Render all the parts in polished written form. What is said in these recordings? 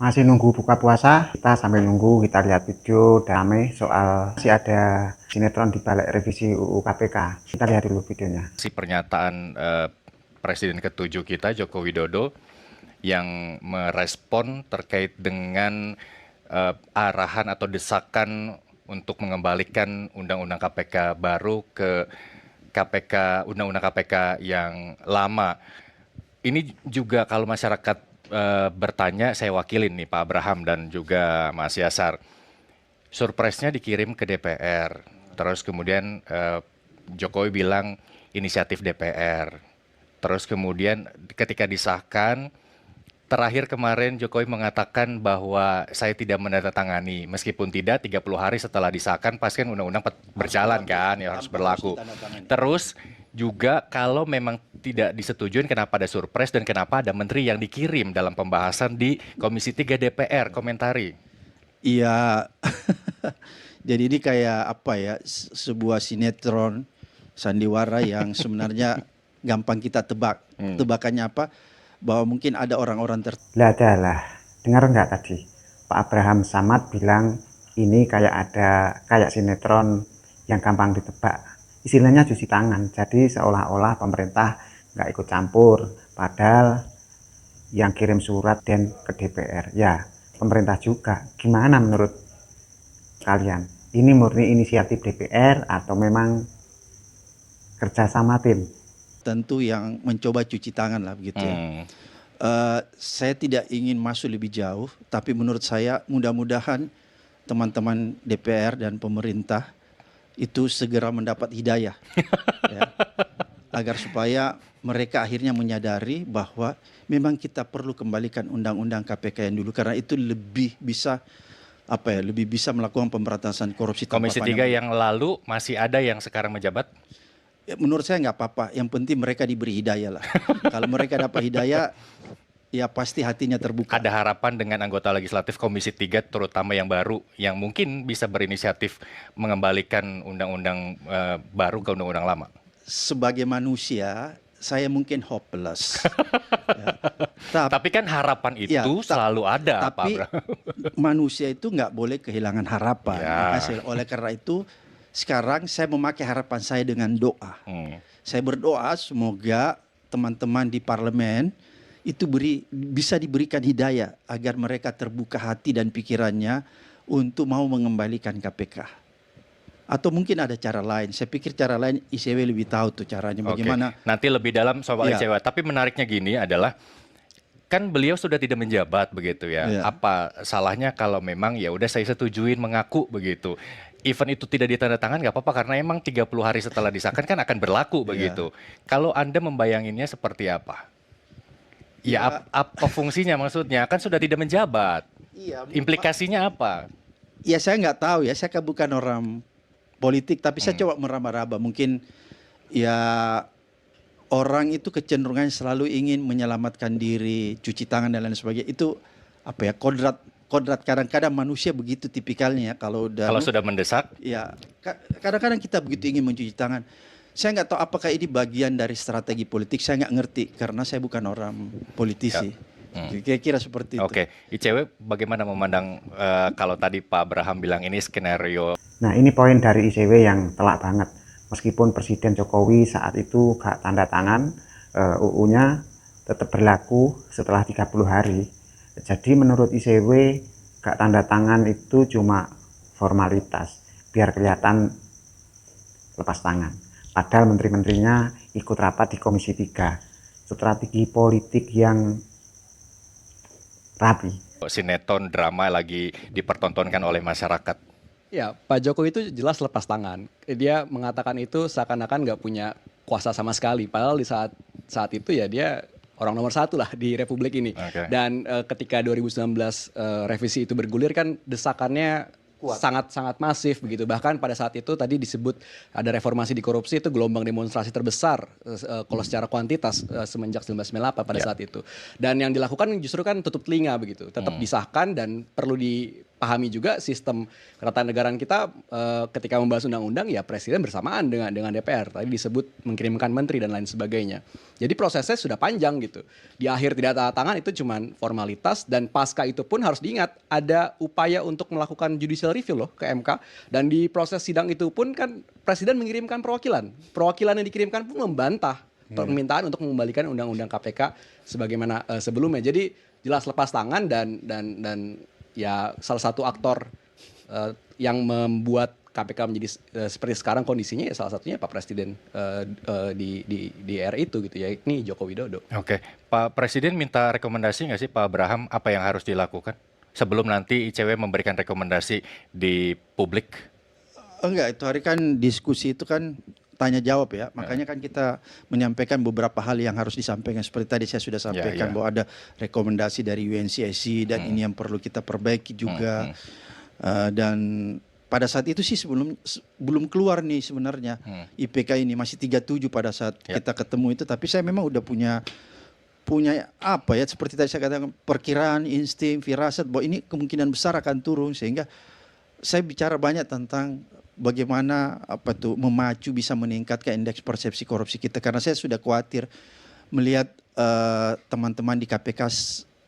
Masih nunggu buka puasa, kita sambil nunggu, kita lihat video damai soal masih ada sinetron di balik revisi UU KPK. Kita lihat dulu videonya. Si pernyataan Presiden ke-7 kita, Joko Widodo, yang merespon terkait dengan arahan atau desakan untuk mengembalikan Undang-Undang KPK baru ke Undang-Undang KPK yang lama. Ini juga kalau masyarakat bertanya, saya wakilin nih Pak Abraham dan juga Mas Yasar. Surprise-nya dikirim ke DPR. Terus kemudian Jokowi bilang inisiatif DPR. Terus kemudian ketika disahkan, terakhir kemarin Jokowi mengatakan bahwa saya tidak menandatangani. Meskipun tidak, 30 hari setelah disahkan pasti kan undang-undang berjalan kan, ya harus berlaku. Terus juga kalau memang tidak disetujui, kenapa ada surprise dan kenapa ada menteri yang dikirim dalam pembahasan di Komisi 3 DPR, komentari. Iya, jadi ini kayak apa ya, sebuah sinetron sandiwara yang sebenarnya gampang kita tebak. Tebakannya apa? Bahwa mungkin ada orang-orang Lah, dengar nggak tadi? Pak Abraham Samad bilang ini kayak sinetron yang gampang ditebak. Istilahnya cuci tangan, jadi seolah-olah pemerintah nggak ikut campur, padahal yang kirim surat dan ke DPR, ya pemerintah juga. Gimana menurut kalian? Ini murni inisiatif DPR atau memang kerja sama tim? tentu yang mencoba cuci tangan lah begitu ya. Saya tidak ingin masuk lebih jauh, tapi menurut saya mudah-mudahan teman-teman DPR dan pemerintah itu segera mendapat hidayah ya, agar supaya mereka akhirnya menyadari bahwa memang kita perlu kembalikan undang-undang KPK yang dulu, karena itu lebih bisa lebih bisa melakukan pemberantasan korupsi. Komisi 3 yang lalu masih ada yang sekarang menjabat? Ya, menurut saya nggak apa-apa, yang penting mereka diberi hidayah lah. Kalau mereka dapat hidayah, ya pasti hatinya terbuka. Ada harapan dengan anggota legislatif Komisi 3 terutama yang baru yang mungkin bisa berinisiatif mengembalikan undang-undang baru ke undang-undang lama. Sebagai manusia, saya mungkin hopeless. Ya. Tapi kan harapan itu ya, selalu ada, tapi Pak Abraham. Manusia itu nggak boleh kehilangan harapan. Ya. Oleh karena itu, sekarang saya memakai harapan saya dengan doa. Saya berdoa semoga teman-teman di parlemen itu bisa diberikan hidayah agar mereka terbuka hati dan pikirannya untuk mau mengembalikan KPK. Atau mungkin ada cara lain. Saya pikir cara lain ICW lebih tahu tuh caranya bagaimana. Nanti lebih dalam soal ICW. Tapi menariknya gini adalah kan beliau sudah tidak menjabat begitu ya. Apa salahnya kalau memang ya udah saya setujuin mengaku begitu. Event itu tidak ditandatangan nggak apa-apa karena emang 30 hari setelah disahkan kan akan berlaku begitu. Kalau Anda membayanginnya seperti apa? Ya, apa fungsinya maksudnya? Kan sudah tidak menjabat. Implikasinya apa? Ya saya nggak tahu ya, saya kan bukan orang politik, tapi saya coba meraba-raba. Mungkin ya orang itu kecenderungannya selalu ingin menyelamatkan diri, cuci tangan dan lain sebagainya. Itu apa ya, kodrat kadang-kadang manusia begitu tipikalnya ya, kalau sudah mendesak. Ya, kadang-kadang kita begitu ingin mencuci tangan. Saya nggak tahu apakah ini bagian dari strategi politik, saya nggak ngerti karena saya bukan orang politisi. Kira-kira seperti itu. Oke, ICW bagaimana memandang kalau tadi Pak Abraham bilang ini skenario? Nah, ini poin dari ICW yang telak banget. Meskipun Presiden Jokowi saat itu gak tanda tangan, UU-nya tetap berlaku setelah 30 hari. Jadi menurut ICW gak tanda tangan itu cuma formalitas, biar kelihatan lepas tangan. Padahal menteri-menterinya ikut rapat di Komisi 3. Strategi politik yang rapi. Sinetron drama lagi dipertontonkan oleh masyarakat. Ya, Pak Jokowi itu jelas lepas tangan. Dia mengatakan itu seakan-akan nggak punya kuasa sama sekali. Padahal di saat itu ya dia orang nomor satu lah di Republik ini. Dan ketika 2019 revisi itu bergulir kan desakannya sangat-sangat masif begitu. Bahkan pada saat itu tadi disebut ada reformasi di korupsi, itu gelombang demonstrasi terbesar kalau secara kuantitas semenjak 1998 pada saat itu. Dan yang dilakukan justru kan tutup telinga begitu. Tetap disahkan dan perlu pahami juga sistem ketatanegaraan kita ketika membahas undang-undang ya presiden bersamaan dengan DPR. Tadi disebut mengirimkan menteri dan lain sebagainya. Jadi prosesnya sudah panjang gitu. Di akhir tidak tanda tangan itu cuman formalitas, dan pasca itu pun harus diingat ada upaya untuk melakukan judicial review loh ke MK, dan di proses sidang itu pun kan presiden mengirimkan perwakilan. Perwakilan yang dikirimkan pun membantah permintaan untuk mengembalikan undang-undang KPK sebagaimana sebelumnya. Jadi jelas lepas tangan, dan ya salah satu aktor yang membuat KPK menjadi seperti sekarang kondisinya ya salah satunya Pak Presiden di era itu gitu ya, ini Joko Widodo. Oke, Pak Presiden minta rekomendasi nggak sih Pak Abraham apa yang harus dilakukan sebelum nanti ICW memberikan rekomendasi di publik? Enggak, itu hari kan diskusi itu kan tanya jawab ya. Makanya kan kita menyampaikan beberapa hal yang harus disampaikan. Seperti tadi saya sudah sampaikan bahwa ada rekomendasi dari UNCSC dan ini yang perlu kita perbaiki juga. Dan pada saat itu sih belum keluar nih sebenarnya IPK ini, masih 37 pada saat kita ketemu itu. Tapi saya memang udah punya apa ya, seperti tadi saya katakan, perkiraan, insting, firasat bahwa ini kemungkinan besar akan turun, sehingga saya bicara banyak tentang bagaimana memacu, bisa meningkatkan indeks persepsi korupsi kita, karena saya sudah khawatir melihat teman-teman di KPK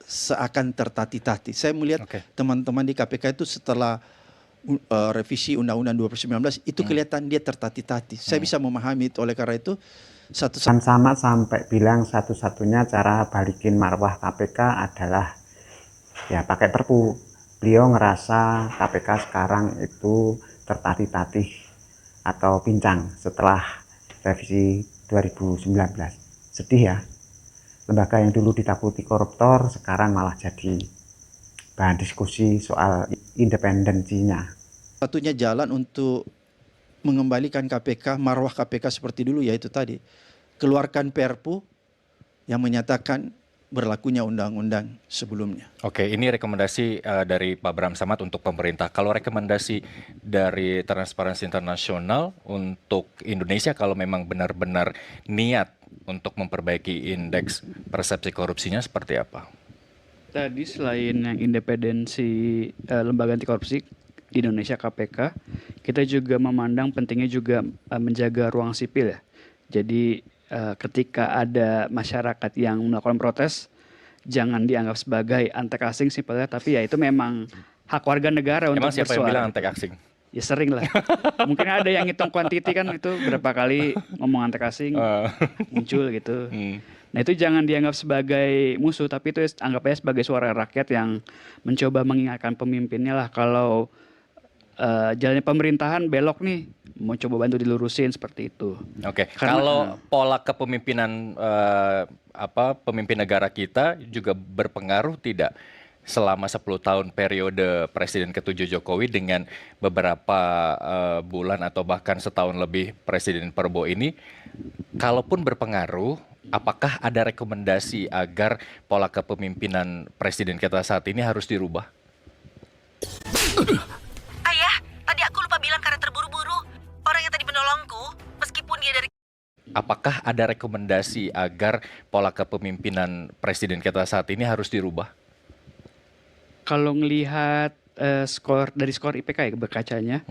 seakan tertati-tati. Saya melihat teman-teman di KPK itu setelah revisi Undang-Undang 2019 itu kelihatan dia tertati-tati. Saya bisa memahami itu. Oleh karena itu sama sampai bilang satu-satunya cara balikin marwah KPK adalah ya pakai Perpu. Beliau ngerasa KPK sekarang itu tertatih-tatih atau pincang setelah revisi 2019. Sedih ya, lembaga yang dulu ditakuti koruptor sekarang malah jadi bahan diskusi soal independensinya. Satunya jalan untuk mengembalikan KPK, marwah KPK seperti dulu, yaitu tadi keluarkan Perpu yang menyatakan berlakunya undang-undang sebelumnya. Oke, ini rekomendasi dari Pak Bram Samad untuk pemerintah. Kalau rekomendasi dari Transparansi Internasional untuk Indonesia, kalau memang benar-benar niat untuk memperbaiki indeks persepsi korupsinya seperti apa? Tadi selain yang independensi lembaga anti korupsi di Indonesia KPK, kita juga memandang pentingnya juga menjaga ruang sipil ya. Jadi ketika ada masyarakat yang melakukan protes, jangan dianggap sebagai antek asing simpelnya, tapi ya itu memang hak warga negara untuk bersuara. Emang siapa yang bilang antek asing? Ya sering lah. Mungkin ada yang hitung kuantiti kan, itu berapa kali ngomong antek asing muncul gitu. Nah itu jangan dianggap sebagai musuh, tapi itu anggap aja sebagai suara rakyat yang mencoba mengingatkan pemimpinnya lah kalau jalannya pemerintahan belok nih, mau coba bantu dilurusin seperti itu. Oke. Kalau pola kepemimpinan pemimpin negara kita juga berpengaruh tidak selama 10 tahun periode Presiden ke-7 Jokowi dengan beberapa bulan atau bahkan setahun lebih Presiden Prabowo ini, kalaupun berpengaruh, apakah ada rekomendasi agar pola kepemimpinan Presiden kita saat ini harus dirubah? Ayah, tadi aku lupa bilang karena terburu-buru. Orang yang tadi menolongku, meskipun dia dari... Apakah ada rekomendasi agar pola kepemimpinan Presiden kita saat ini harus dirubah? Kalau ngelihat skor IPK ya berkacanya,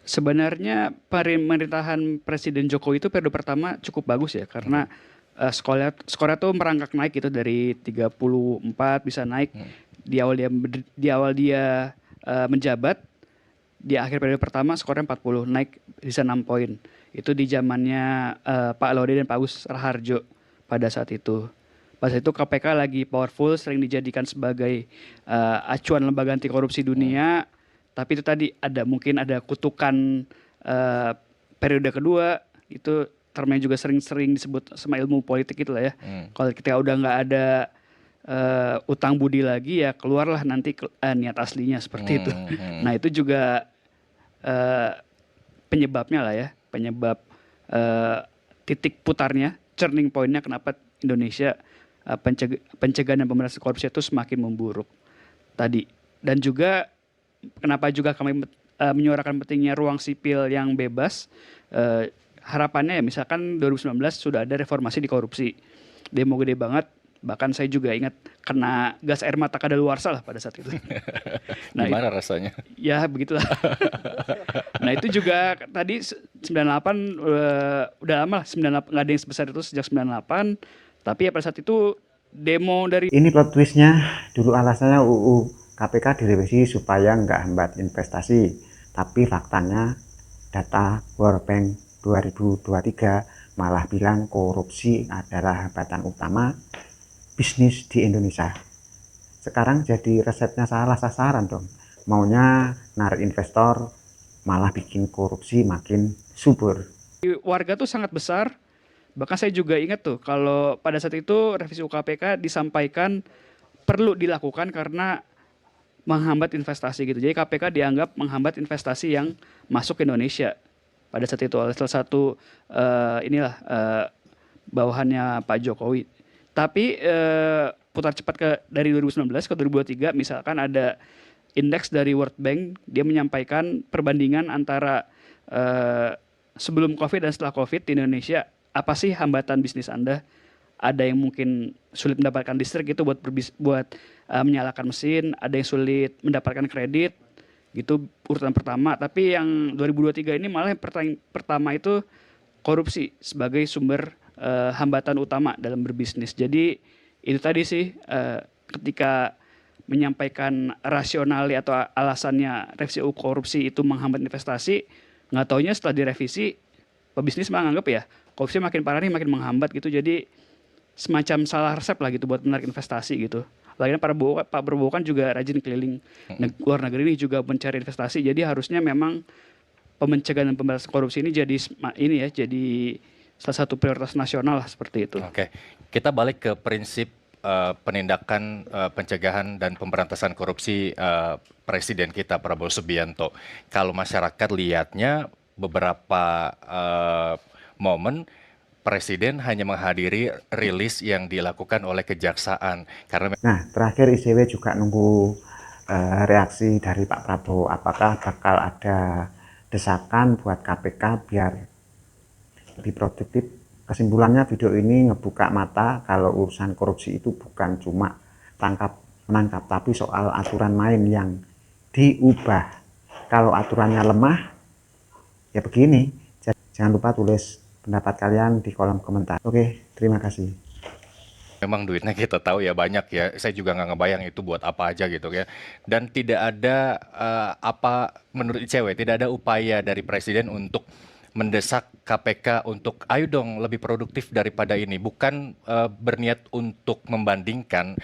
sebenarnya pemerintahan Presiden Jokowi itu periode pertama cukup bagus ya, karena skornya tuh merangkak naik gitu dari 34 bisa naik di awal dia menjabat, di akhir periode pertama skornya 40, naik bisa 6 poin. Itu di zamannya Pak Laude dan Pak Agus Raharjo pada saat itu. Pada saat itu KPK lagi powerful, sering dijadikan sebagai acuan lembaga anti korupsi dunia. Tapi itu tadi mungkin ada kutukan periode kedua, itu termnya juga sering disebut sama ilmu politik itulah ya. Kalau kita udah nggak ada utang budi lagi ya keluarlah nanti niat aslinya seperti itu. Nah itu juga penyebabnya lah ya, penyebab titik putarnya, turning point-nya kenapa Indonesia pencegahan dan pemberantasan korupsi itu semakin memburuk tadi. Dan juga kenapa juga kami menyuarakan pentingnya ruang sipil yang bebas. Harapannya ya misalkan 2019 sudah ada reformasi di korupsi, demo gede banget, Bahkan saya juga ingat kena gas air mata kadaluarsa lah pada saat itu. Nah, gimana rasanya? Ya begitulah. Nah itu juga tadi 98 udah lama lah, 98 nggak ada yang sebesar itu sejak 98. Tapi ya pada saat itu demo dari ini plot twistnya. Dulu alasannya UU KPK direvisi supaya nggak hambat investasi, tapi faktanya data World Bank 2023 malah bilang korupsi adalah hambatan utama bisnis di Indonesia. Sekarang jadi resepnya salah sasaran dong. Maunya narik investor, malah bikin korupsi makin subur. Warga tuh sangat besar. Bahkan saya juga ingat tuh kalau pada saat itu revisi UKPK disampaikan perlu dilakukan karena menghambat investasi gitu. Jadi KPK dianggap menghambat investasi yang masuk ke Indonesia pada saat itu oleh salah satu bawahannya Pak Jokowi. Tapi putar cepat dari 2019 ke 2023 misalkan ada indeks dari World Bank, dia menyampaikan perbandingan antara sebelum COVID dan setelah COVID di Indonesia. Apa sih hambatan bisnis Anda? Ada yang mungkin sulit mendapatkan listrik itu buat menyalakan mesin, ada yang sulit mendapatkan kredit, gitu urutan pertama. Tapi yang 2023 ini malah yang pertama itu korupsi sebagai sumber hambatan utama dalam berbisnis. Jadi itu tadi sih ketika menyampaikan rasionali atau alasannya revisi UU korupsi itu menghambat investasi, nggak taunya setelah direvisi pebisnis menganggap ya korupsi makin parah nih, makin menghambat gitu. Jadi semacam salah resep lah gitu buat menarik investasi gitu. Lagian Pak Prabowo kan juga rajin keliling luar negeri ini juga mencari investasi. Jadi harusnya memang pencegahan dan pemberantasan korupsi ini jadi salah satu prioritas nasional lah seperti itu. Oke, kita balik ke prinsip penindakan pencegahan dan pemberantasan korupsi Presiden kita Prabowo Subianto. Kalau masyarakat lihatnya beberapa momen Presiden hanya menghadiri rilis yang dilakukan oleh kejaksaan. Nah, terakhir ICW juga nunggu reaksi dari Pak Prabowo. Apakah bakal ada desakan buat KPK biar lebih produktif? Kesimpulannya video ini ngebuka mata kalau urusan korupsi itu bukan cuma tangkap-menangkap, tapi soal aturan main yang diubah. Kalau aturannya lemah, ya begini. Jangan lupa tulis pendapat kalian di kolom komentar. Oke, terima kasih. Memang duitnya kita tahu ya banyak ya. Saya juga nggak ngebayang itu buat apa aja gitu ya. Dan tidak ada menurut ICW tidak ada upaya dari Presiden untuk mendesak KPK untuk ayo dong lebih produktif daripada ini. Bukan berniat untuk membandingkan